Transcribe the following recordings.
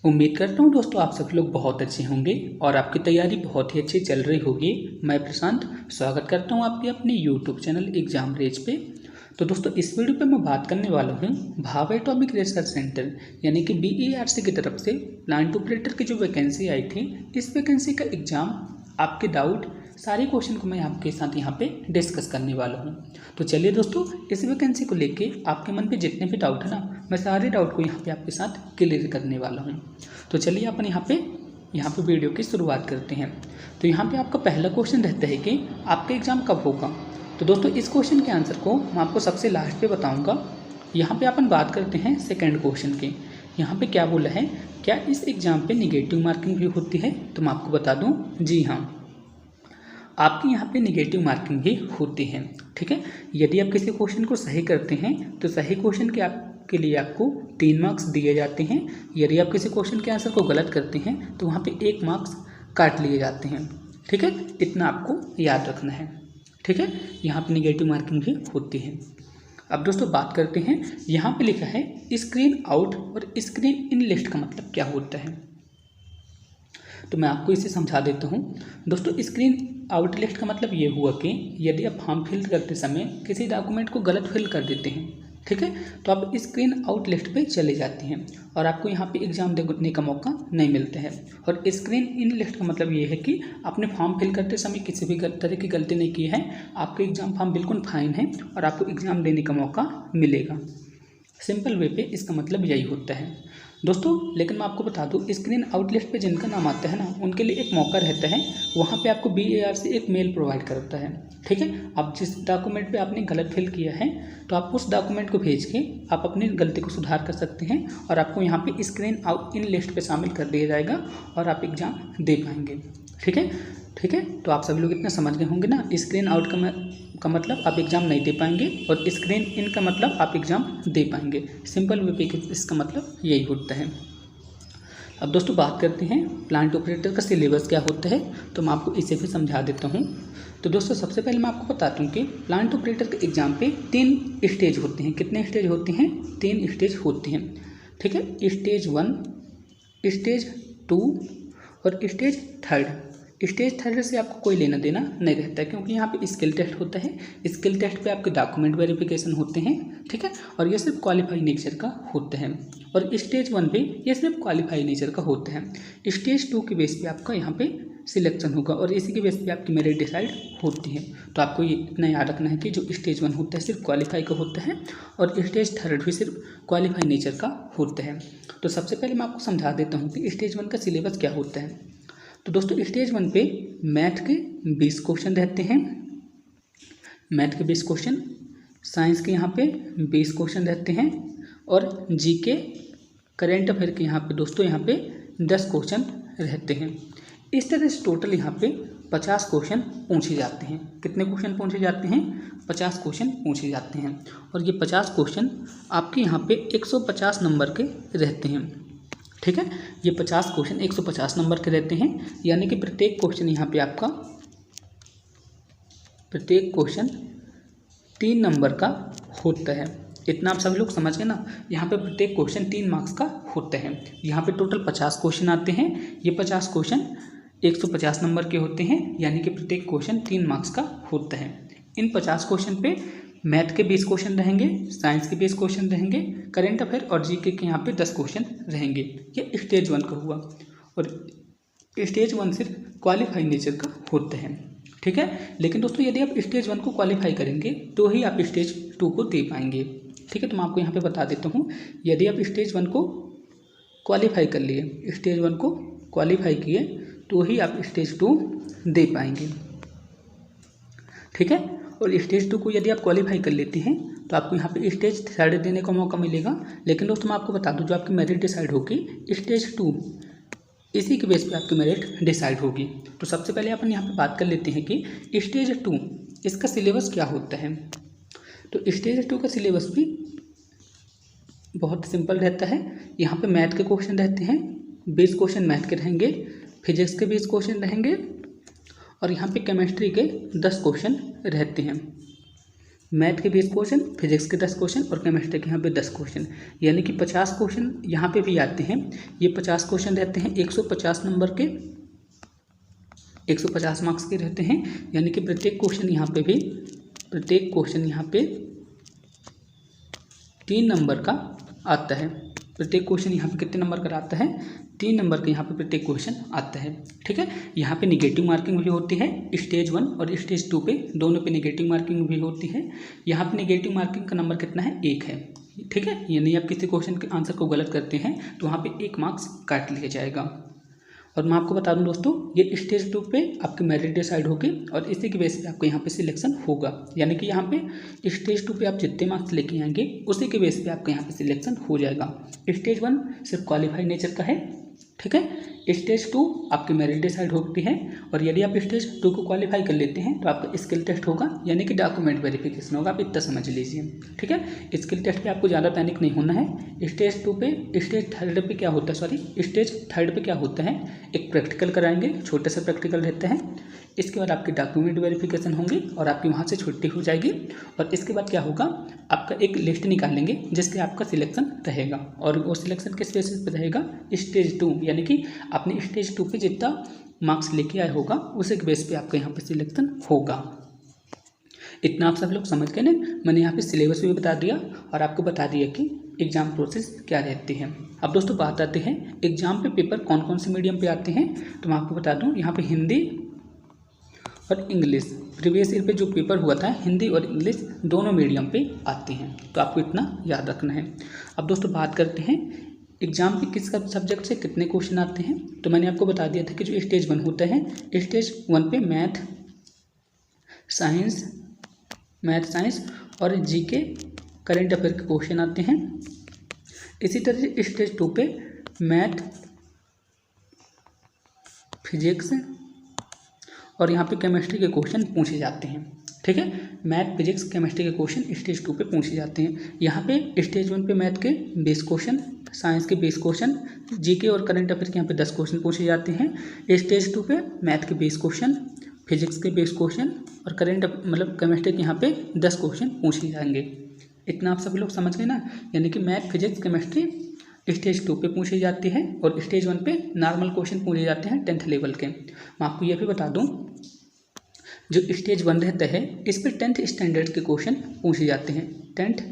उम्मीद करता हूँ दोस्तों आप सभी लोग बहुत अच्छे होंगे और आपकी तैयारी बहुत ही अच्छी चल रही होगी। मैं प्रशांत स्वागत करता हूँ आपके अपने यूट्यूब चैनल एग्जाम रेज पे। तो दोस्तों इस वीडियो पे मैं बात करने वाला हूँ भाभा एटॉमिक रिसर्च सेंटर यानी कि BERC की तरफ से प्लांट ऑपरेटर की जो वैकेंसी आई थी, इस वैकेंसी का एग्ज़ाम, आपके डाउट, सारे क्वेश्चन को मैं आपके साथ यहाँ पे डिस्कस करने वाला हूँ। तो चलिए दोस्तों, इस वैकेंसी को लेके आपके मन पे जितने भी डाउट है ना, मैं सारे डाउट को यहाँ पे आपके साथ क्लियर करने वाला हूँ। तो चलिए अपन यहाँ पे वीडियो की शुरुआत करते हैं। तो यहाँ पे आपका पहला क्वेश्चन रहता है कि आपका एग्ज़ाम कब होगा। तो दोस्तों इस क्वेश्चन के आंसर को मैं आपको सबसे लास्ट पे बताऊँगा। यहाँ पे अपन बात करते हैं सेकेंड क्वेश्चन की। यहाँ पे क्या बोला है, क्या इस एग्ज़ाम पे निगेटिव मार्किंग भी होती है? तो मैं आपको बता दूँ, जी हाँ, आपकी यहाँ पे निगेटिव मार्किंग भी होती है। ठीक है, यदि आप किसी क्वेश्चन को सही करते हैं तो सही क्वेश्चन के लिए आपको 3 मार्क्स दिए जाते हैं। यदि आप किसी क्वेश्चन के आंसर को गलत करते हैं तो वहाँ पे 1 मार्क्स काट लिए जाते हैं। ठीक है, इतना आपको याद रखना है। ठीक है, यहाँ पे निगेटिव मार्किंग भी होती है। अब दोस्तों बात करते हैं, यहाँ पे लिखा है स्क्रीन आउट और स्क्रीन इन लिस्ट का मतलब क्या होता है। तो मैं आपको इसे समझा देता हूँ। दोस्तों स्क्रीन आउट लिस्ट का मतलब ये हुआ कि यदि आप फॉर्म फिल करते समय किसी डॉक्यूमेंट को गलत फिल कर देते हैं, ठीक है, तो आप स्क्रीन आउट लिस्ट पे चले जाते हैं और आपको यहाँ पे एग्ज़ाम देने का मौका नहीं मिलता है। और स्क्रीन इन लिस्ट का मतलब ये है कि आपने फॉर्म फिल करते समय किसी भी तरह की गलती नहीं की है, आपका एग्ज़ाम फॉर्म बिल्कुल फाइन है और आपको एग्ज़ाम देने का मौका मिलेगा। सिंपल वे पे इसका मतलब यही होता है दोस्तों। लेकिन मैं आपको बता दूं, स्क्रीन आउट लिस्ट पे जिनका नाम आता है ना, उनके लिए एक मौका रहता है, वहाँ पे आपको BERC एक मेल प्रोवाइड करता है। ठीक है, अब जिस डॉक्यूमेंट पे आपने गलत फिल किया है तो आप उस डॉक्यूमेंट को भेज के आप अपनी गलती को सुधार कर सकते हैं और आपको यहाँ पे स्क्रीन आउट इन लिस्ट पे शामिल कर दिया जाएगा और आप एग्ज़ाम दे पाएंगे। ठीक है, ठीक है, तो आप सभी लोग इतना समझ गए होंगे ना, स्क्रीन आउट का मतलब आप एग्ज़ाम नहीं दे पाएंगे और स्क्रीन इन का मतलब आप एग्ज़ाम दे पाएंगे। सिंपल वे पे इसका मतलब यही होता है। अब दोस्तों बात करते हैं प्लांट ऑपरेटर का सिलेबस क्या होता है, तो मैं आपको इसे भी समझा देता हूँ। तो दोस्तों सबसे पहले मैं आपको बताता हूँ कि प्लांट ऑपरेटर के एग्ज़ाम पे 3 स्टेज होते हैं। कितने स्टेज होते हैं? 3 स्टेज होते हैं। ठीक है, स्टेज 1, स्टेज 2 और स्टेज 3। स्टेज 3 से आपको कोई लेना देना नहीं रहता है, क्योंकि यहाँ पे स्किल टेस्ट होता है। स्किल टेस्ट पे आपके डॉक्यूमेंट वेरिफिकेशन होते हैं। ठीक है, और ये सिर्फ क्वालिफाई नेचर का होता है। और स्टेज 1 पे ये सिर्फ क्वालिफाई नेचर का होता है। स्टेज 2 के बेस पे आपका यहाँ पे सिलेक्शन होगा और इसी के बेस पे आपकी मेरिट डिसाइड होती है। तो आपको ये इतना याद रखना है कि जो स्टेज 1 होता है सिर्फ क्वालिफाई का होता है और स्टेज 3 भी सिर्फ क्वालिफाई नेचर का होता है। तो सबसे पहले मैं आपको समझा देता हूँ कि स्टेज 1 का सिलेबस क्या होता है। तो दोस्तों स्टेज 1 पे मैथ के 20 क्वेश्चन रहते हैं। मैथ के 20 क्वेश्चन, साइंस के यहाँ पे 20 क्वेश्चन रहते हैं और GK करेंट अफेयर के यहाँ पे दोस्तों यहाँ पे 10 क्वेश्चन रहते हैं। इस तरह से टोटल यहाँ पे 50 क्वेश्चन पूछे जाते हैं। कितने क्वेश्चन पूछे जाते हैं? 50 क्वेश्चन पूछे जाते हैं। और ये 50 क्वेश्चन आपके यहाँ पे 150 नंबर के रहते हैं। ठीक है, ये 50 क्वेश्चन 150 नंबर के रहते हैं, यानी कि प्रत्येक क्वेश्चन यहाँ पे आपका 3 नंबर का होता है। इतना आप सभी लोग समझ गए ना। यहाँ पे प्रत्येक क्वेश्चन 3 मार्क्स का होता है। यहाँ पे टोटल 50 क्वेश्चन आते हैं। ये 50 क्वेश्चन 150 नंबर के होते हैं, यानी कि प्रत्येक क्वेश्चन 3 मार्क्स का होता है। इन 50 क्वेश्चन पे मैथ के 20 क्वेश्चन रहेंगे, साइंस के 20 क्वेश्चन रहेंगे, करेंट अफेयर और GK के यहाँ पे 10 क्वेश्चन रहेंगे। ये स्टेज 1 का हुआ और स्टेज 1 सिर्फ क्वालिफाई नेचर का होता है। ठीक है, लेकिन दोस्तों यदि आप स्टेज 1 को क्वालिफाई करेंगे तो ही आप स्टेज 2 को दे पाएंगे। ठीक है, तो मैं आपको यहाँ पे बता देता हूँ, यदि आप स्टेज 1 को क्वालिफाई कर लिए, स्टेज 1 को क्वालिफाई किए तो ही आप स्टेज 2 दे पाएंगे। ठीक है, और स्टेज 2 को यदि आप क्वालिफाई कर लेते हैं तो आपको यहाँ पे स्टेज 3 देने का मौका मिलेगा। लेकिन दोस्तों मैं आपको बता दूँ, जो आपकी मेरिट डिसाइड होगी स्टेज 2, इसी के बेस पे आपकी मेरिट डिसाइड होगी। तो सबसे पहले अपन यहाँ पे बात कर लेते हैं कि स्टेज 2 इसका सिलेबस क्या होता है। तो स्टेज 2 का सिलेबस भी बहुत सिंपल रहता है। यहाँ पे मैथ के क्वेश्चन रहते हैं, 20 क्वेश्चन मैथ के रहेंगे, फिजिक्स के 20 क्वेश्चन रहेंगे और यहाँ पे केमिस्ट्री के 10 क्वेश्चन रहते हैं। मैथ के 20 क्वेश्चन, फिजिक्स के 10 क्वेश्चन और केमिस्ट्री के यहाँ पे 10 क्वेश्चन, यानी कि 50 क्वेश्चन यहाँ पे भी आते हैं। ये 50 क्वेश्चन रहते हैं 150 नंबर के, 150 मार्क्स के रहते हैं, यानी कि प्रत्येक क्वेश्चन यहाँ पे 3 नंबर का आता है। प्रत्येक क्वेश्चन यहाँ पे कितने नंबर का आता है? 3 नंबर के यहाँ पे प्रत्येक क्वेश्चन आता है। ठीक है, यहाँ पे निगेटिव मार्किंग भी होती है स्टेज 1 और स्टेज 2 पे, दोनों पे निगेटिव मार्किंग भी होती है। यहाँ पे निगेटिव मार्किंग का नंबर कितना है? 1 है। ठीक है, यानी आप किसी क्वेश्चन के आंसर को गलत करते हैं तो वहाँ पे 1 मार्क्स काट लिया जाएगा। और मैं आपको बता दूं दोस्तों, ये स्टेज 2 पे आपके मेरिट डिसाइड होगी और इसी की बेस पे आपको यहाँ पे सिलेक्शन होगा, यानी कि यहाँ पे स्टेज 2 पे आप जितने मार्क्स लेके आएंगे उसी के बेस पे आपका यहाँ पे सिलेक्शन हो जाएगा। स्टेज 1 सिर्फ क्वालिफाई नेचर का है। ठीक है, स्टेज 2 आपकी मेरिट डिसाइड होती है और यदि आप स्टेज 2 को क्वालिफाई कर लेते हैं तो आपका स्किल टेस्ट होगा, यानी कि डॉक्यूमेंट वेरिफिकेशन होगा। आप इतना समझ लीजिए। ठीक है, स्किल टेस्ट पे आपको ज़्यादा पैनिक नहीं होना है। स्टेज 3 पे क्या होता है, स्टेज 3 पे क्या होता है, एक प्रैक्टिकल कराएंगे, छोटे से प्रैक्टिकल रहते हैं। इसके बाद आपके डॉक्यूमेंट वेरिफिकेशन होंगे और आपकी वहाँ से छुट्टी हो जाएगी। और इसके बाद क्या होगा, आपका एक लिस्ट निकालेंगे जिसके आपका सिलेक्शन रहेगा और वो सिलेक्शन किस बेसिस पे रहेगा? स्टेज 2, यानी कि आपने स्टेज 2 पे जितना मार्क्स लेके आया होगा उसी के बेस पे आपका यहाँ पे सिलेक्शन होगा। इतना आप सब लोग समझ गए ना। मैंने यहाँ पे सिलेबस भी बता दिया और आपको बता दिया कि एग्ज़ाम प्रोसेस क्या रहती है। अब दोस्तों बात आते हैं एग्ज़ाम पे पेपर कौन कौन से मीडियम पे आते हैं, तो मैं आपको बता दूँ यहाँ पे हिंदी और इंग्लिश प्रीवियस ईयर पे जो पेपर हुआ था, हिंदी और इंग्लिश दोनों मीडियम पे आते हैं, तो आपको इतना याद रखना है। अब दोस्तों बात करते हैं एग्जाम पे किस सब्जेक्ट से कितने क्वेश्चन आते हैं, तो मैंने आपको बता दिया था कि जो स्टेज 1 होता है, स्टेज 1 पे मैथ साइंस और जीके करंट अफेयर के क्वेश्चन आते हैं। इसी तरह से स्टेज 2 पे मैथ, फिजिक्स और यहाँ पे केमिस्ट्री के क्वेश्चन पूछे जाते हैं। ठीक है, मैथ, फिजिक्स, केमिस्ट्री के क्वेश्चन स्टेज 2 पे पूछे जाते हैं। यहाँ पे स्टेज 1 पे मैथ के 20 क्वेश्चन, साइंस के 20 क्वेश्चन, जीके और करंट अफेयर के यहाँ पे 10 क्वेश्चन पूछे जाते हैं। स्टेज 2 पे मैथ के 20 क्वेश्चन, फिजिक्स के 20 क्वेश्चन और केमिस्ट्री के यहाँ पे 10 क्वेश्चन पूछे जाएंगे। इतना आप सभी लोग समझ गए ना, यानी कि मैथ, फिजिक्स, केमिस्ट्री स्टेज 2 पे पूछी जाती है और स्टेज 1 पे नॉर्मल क्वेश्चन पूछे जाते हैं 10th लेवल के। मैं आपको ये भी बता दूं, जो स्टेज 1 रहता है इस पर 10th स्टैंडर्ड के क्वेश्चन पूछे जाते हैं, 10th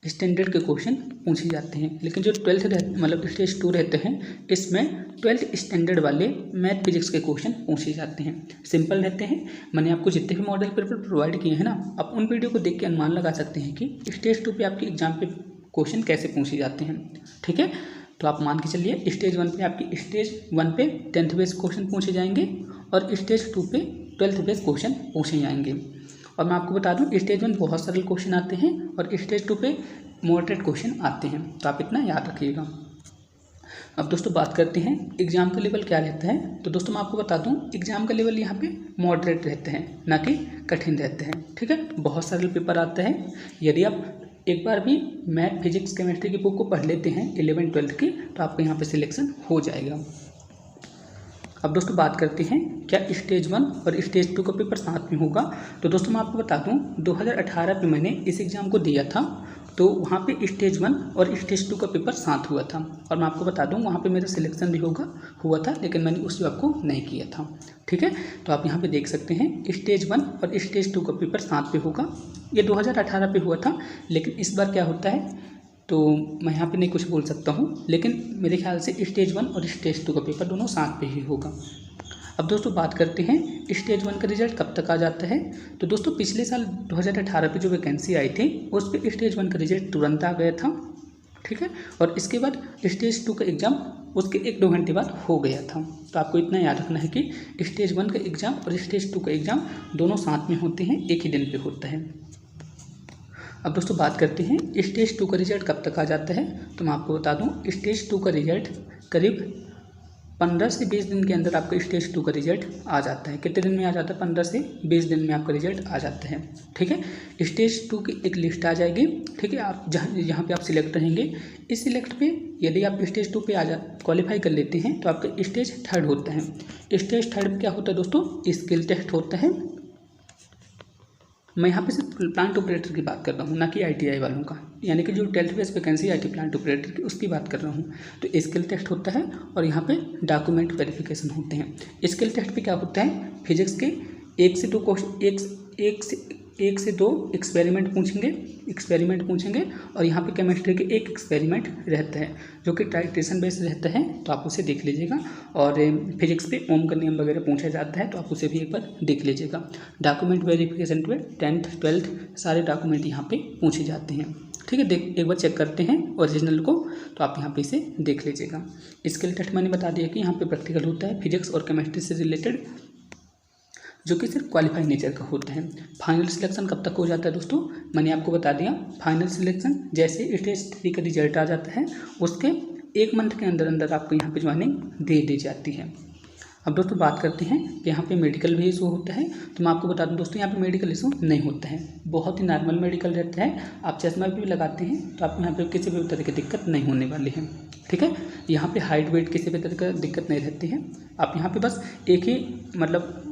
स्टैंडर्ड के क्वेश्चन पूछे जाते हैं। लेकिन जो 12th स्टेज 2 रहते हैं इसमें 12th स्टैंडर्ड वाले मैथ, फिजिक्स के क्वेश्चन पूछे जाते हैं, सिंपल रहते हैं। मैंने आपको जितने भी मॉडल पेपर प्रोवाइड किए हैं ना, आप उन वीडियो को देख के अनुमान लगा सकते हैं कि स्टेज 2 पे आपके एग्जाम पे क्वेश्चन कैसे पूछे जाते हैं। ठीक है, तो आप मान के चलिए स्टेज 1 पे आपकी स्टेज 1 पे 10th बेस क्वेश्चन पूछे जाएंगे और स्टेज 2 पे 12th बेस क्वेश्चन पूछे जाएंगे। और मैं आपको बता दूं स्टेज 1 बहुत सरल क्वेश्चन आते हैं और स्टेज 2 पे मॉडरेट क्वेश्चन आते हैं, तो आप इतना याद रखिएगा। अब दोस्तों बात करते हैं एग्जाम का लेवल क्या रहता है, तो दोस्तों मैं आपको बता दूं एग्जाम का लेवल यहाँ पे मॉडरेट रहते हैं, ना कि कठिन रहते हैं। ठीक है, बहुत सरल पेपर आता है। यदि आप एक बार भी मैथ, फिजिक्स, केमिस्ट्री की बुक को पढ़ लेते हैं 11th 12th की, तो आपको यहाँ पे सिलेक्शन हो जाएगा। अब दोस्तों बात करते हैं क्या स्टेज 1 और स्टेज 2 का पेपर साथ में होगा, तो दोस्तों मैं आपको बता दूं 2018 में मैंने इस एग्ज़ाम को दिया था, तो वहाँ पे स्टेज 1 और स्टेज 2 का पेपर साथ हुआ था। और मैं आपको बता दूं वहाँ पे मेरा सिलेक्शन भी हुआ था, लेकिन मैंने उस जॉब को नहीं किया था। ठीक है, तो आप यहाँ पे देख सकते हैं स्टेज 1 और स्टेज 2 का पेपर साथ पे होगा। ये 2018 पे हुआ था, लेकिन इस बार क्या होता है तो मैं यहाँ पे नहीं कुछ बोल सकता हूँ, लेकिन मेरे ख्याल से स्टेज 1 और स्टेज 2 का पेपर दोनों साथ पे ही होगा। अब दोस्तों बात करते हैं स्टेज 1 का रिजल्ट कब तक आ जाता है, तो दोस्तों पिछले साल 2018 पे जो वैकेंसी आई थी उस पर स्टेज 1 का रिजल्ट तुरंत आ गया था। ठीक है, और इसके बाद स्टेज 2 का एग्ज़ाम उसके 1-2 घंटे बाद हो गया था। तो आपको इतना याद रखना है कि स्टेज 1 का एग्ज़ाम और स्टेज 2 का एग्ज़ाम दोनों साथ में होते हैं, एक ही दिन पे होता है। अब दोस्तों बात करते हैं स्टेज 2 का रिजल्ट कब तक आ जाता है, तो मैं आपको बता दूं स्टेज 2 का रिजल्ट करीब 15 से 20 दिन के अंदर आपका स्टेज 2 का रिजल्ट आ जाता है। कितने दिन में आ जाता है? 15 से 20 दिन में आपका रिजल्ट आ जाता है। ठीक है, स्टेज 2 की एक लिस्ट आ जाएगी। ठीक है, आप जहाँ पे आप सिलेक्ट रहेंगे, इस सिलेक्ट पे यदि आप स्टेज 2 पे क्वालिफाई कर लेते हैं तो आपका स्टेज 3 होता है। स्टेज 3 पे क्या होता है दोस्तों? स्किल टेस्ट होता है। मैं यहाँ पे सिर्फ प्लांट ऑपरेटर की बात कर रहा हूँ, ना कि ITI वालों का, यानी कि जो 12th base vacancy IT plant operator की उसकी बात कर रहा हूँ। तो स्किल टेस्ट होता है और यहाँ पे डॉक्यूमेंट वेरिफिकेशन होते हैं। स्किल टेस्ट पे क्या होता है, फिजिक्स के 1 से 2 क्वेश्चन, 1 से 2 एक्सपेरिमेंट पूछेंगे और यहाँ पे केमिस्ट्री के 1 एक्सपेरिमेंट रहता है जो कि टाइट्रेशन बेस्ड रहता है, तो आप उसे देख लीजिएगा। और फिजिक्स पे ओम का नियम वगैरह पूछा जाता है, तो आप उसे भी एक बार देख लीजिएगा। डॉक्यूमेंट वेरिफिकेशन पे 10th 12th सारे डॉक्यूमेंट यहाँ पे पूछे जाते हैं। ठीक है, एक बार चेक करते हैं ओरिजिनल को, तो आप यहाँ पे इसे देख लीजिएगा। स्किल टेस्ट मैंने बता दिया कि यहाँ पे प्रैक्टिकल होता है फिजिक्स और केमिस्ट्री से रिलेटेड, जो कि सिर्फ क्वालिफाइड नेचर का होता है। फाइनल सिलेक्शन कब तक हो जाता है दोस्तों, मैंने आपको बता दिया। फाइनल सिलेक्शन जैसे स्टेज 3 का रिजल्ट आ जाता है उसके 1 मंथ के अंदर अंदर आपको यहाँ पे ज्वाइनिंग दे दी जाती है। अब दोस्तों बात करते हैं कि यहाँ पे मेडिकल भी इशू होता है। तो मैं आपको बता दूं दोस्तों, यहाँ पे मेडिकल इशू नहीं होता है, बहुत ही नॉर्मल मेडिकल रहता है। आप चश्मा भी लगाते हैं तो आपको यहाँ पे किसी भी तरह की दिक्कत नहीं होने वाली है। ठीक है, यहाँ पे हाइट वेट किसी भी तरह का दिक्कत नहीं रहती है। आप यहाँ पे बस एक ही मतलब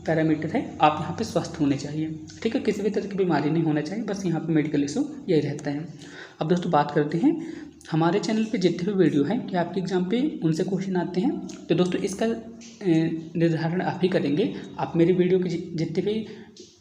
पैरामीटर है, आप यहाँ पे स्वस्थ होने चाहिए। ठीक है, किसी भी तरह की बीमारी नहीं होना चाहिए, बस यहाँ पे मेडिकल इशू यही रहता है। अब दोस्तों बात करते हैं हमारे चैनल पे जितने भी वीडियो हैं कि आपके एग्जाम पे उनसे क्वेश्चन आते हैं, तो दोस्तों इसका निर्धारण आप ही करेंगे। आप मेरी वीडियो के जितने भी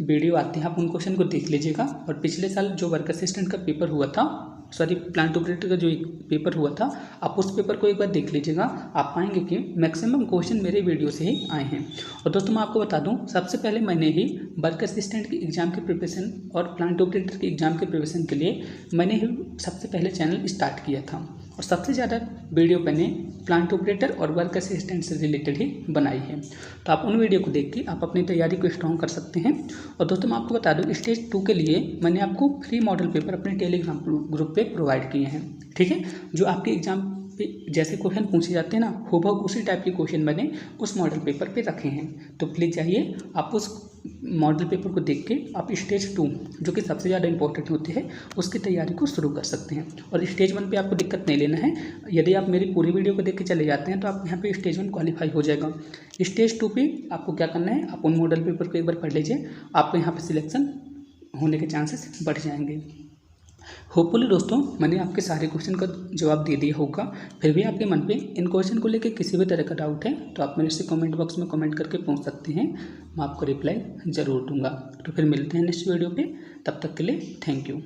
वीडियो आते हैं आप उन क्वेश्चन को देख लीजिएगा। और पिछले साल जो वर्क असिस्टेंट का पेपर हुआ था, सॉरी प्लांट ऑपरेटर का जो एक पेपर हुआ था, आप उस पेपर को एक बार देख लीजिएगा। आप पाएंगे कि मैक्सिमम क्वेश्चन मेरे वीडियो से ही आए हैं। और दोस्तों मैं आपको बता दूं, सबसे पहले मैंने ही वर्क असिस्टेंट की एग्ज़ाम के प्रिपरेशन और प्लांट ऑपरेटर के एग्ज़ाम के प्रिपरेशन के लिए मैंने ही सबसे पहले चैनल स्टार्ट किया था। और सबसे ज़्यादा वीडियो मैंने प्लांट ऑपरेटर और वर्क असिस्टेंट से रिलेटेड ही बनाई है। तो आप उन वीडियो को देख के आप अपनी तैयारी को स्ट्रॉन्ग कर सकते हैं। और दोस्तों मैं आपको बता दूं, स्टेज 2 के लिए मैंने आपको फ्री मॉडल पेपर अपने टेलीग्राम ग्रुप पे प्रोवाइड किए हैं। ठीक है, जो आपके एग्जाम पे जैसे क्वेश्चन पूछे जाते हैं ना, हूबहू उसी टाइप के क्वेश्चन मैंने उस मॉडल पेपर पे रखे हैं। तो प्लीज़ जाइए, आप उस मॉडल पेपर को देख के आप स्टेज 2 जो कि सबसे ज़्यादा इंपॉर्टेंट होती है उसकी तैयारी को शुरू कर सकते हैं। और स्टेज 1 पे आपको दिक्कत नहीं लेना है। यदि आप मेरी पूरी वीडियो को देख के चले जाते हैं तो आप यहाँ पे स्टेज 1 क्वालिफाई हो जाएगा। स्टेज 2 पे आपको क्या करना है, आप उन मॉडल पेपर को एक बार पढ़ लीजिए, आपको यहाँ पे सिलेक्शन होने के चांसेस बढ़ जाएंगे। होपफुली दोस्तों मैंने आपके सारे क्वेश्चन का जवाब दे दिया होगा। फिर भी आपके मन पे इन क्वेश्चन को लेकर किसी भी तरह का डाउट है तो आप मेरे से कमेंट बॉक्स में कमेंट करके पूछ सकते हैं, मैं आपको रिप्लाई ज़रूर दूंगा। तो फिर मिलते हैं नेक्स्ट वीडियो पे, तब तक के लिए थैंक यू।